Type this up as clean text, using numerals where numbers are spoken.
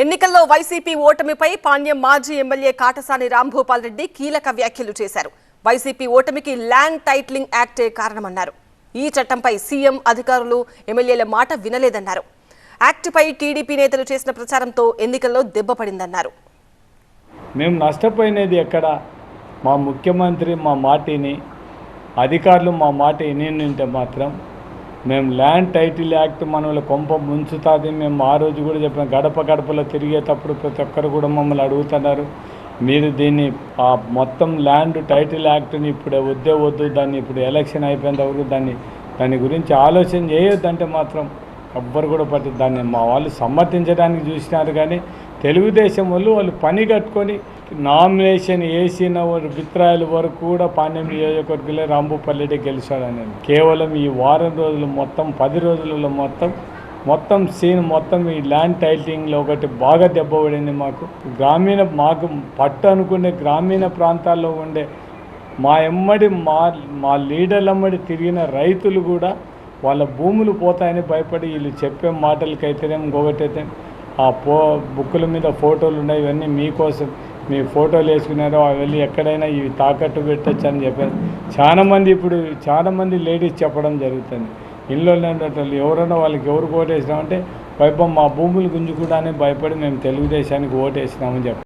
ఎన్నికల్లో వైసీపీ ఓటమిపై పాణ్యం మాజీ ఎమ్మెల్యే కాటసాని రాంభూపాల్ రెడ్డి కీలక వ్యాఖ్యలు చేశారు. వైసీపీ ఓటమికి ల్యాండ్ టైటిలింగ్ యాక్టే కారణమన్నారు. ఈ చట్టంపై సీఎం, అధికారులు, ఎమ్మెల్యేల మాట వినలేదన్నారు. యాక్ట్పై టీడీపీ నేతలు చేసిన ప్రచారంతో ఎన్నికల్లో దెబ్బపడిందన్నారు. మేము నష్టపోయినది ఎక్కడ? మా ముఖ్యమంత్రి మా మాటిని, అధికారులు మా మాట వినింటే మాత్రం మేము ల్యాండ్ టైటిల్ యాక్ట్ మనల్ని కొంప ముంచుతుంది. మేము ఆ రోజు కూడా చెప్పిన గడప గడపలో తిరిగేటప్పుడు ప్రతి ఒక్కరు కూడా మమ్మల్ని అడుగుతున్నారు, మీరు దీన్ని మొత్తం ల్యాండ్ టైటిల్ యాక్ట్ని ఇప్పుడు వద్దు, దాన్ని ఇప్పుడు ఎలక్షన్ అయిపోయిన వరకు దాని గురించి ఆలోచన చేయొద్దంటే మాత్రం ఎవ్వరు కూడా దాన్ని మా వాళ్ళు సమర్థించడానికి చూసినారు. కానీ తెలుగుదేశం వాళ్ళు పని కట్టుకొని నామినేషన్ వేసిన అభిప్రాయాల వరకు కూడా పాణ్యం నియోజకవర్గంలో రాంభూపాల్ రెడ్డి గెలిచాడని కేవలం ఈ వారం రోజులు మొత్తం 10 రోజులలో మొత్తం సీన్ మొత్తం ఈ ల్యాండ్ టైటిలింగ్లో ఒకటి బాగా దెబ్బపడింది. మాకు పట్టు అనుకునే గ్రామీణ ప్రాంతాల్లో ఉండే మా లీడర్ల అమ్మడి తిరిగిన రైతులు కూడా వాళ్ళ భూములు పోతాయని భయపడి వీళ్ళు చెప్పే మాటలకైతేనే ఇంకొకటైతే బుక్కుల మీద ఫోటోలు ఉన్నాయి, ఇవన్నీ మీకోసం మీ ఫోటోలు వేసుకున్నారో వెళ్ళి ఎక్కడైనా ఇవి తాకట్టు పెట్టచ్చు అని చెప్పారు. చాలామంది లేడీస్ చెప్పడం జరుగుతుంది. ఇంట్లో ఉండేటోళ్ళు ఎవరైనా వాళ్ళకి ఎవరికి ఓటేసినామంటే భయపడి మా భూములు గుంజుకోవడానికి భయపడి మేము తెలుగుదేశానికి ఓటేసినామని చెప్పారు.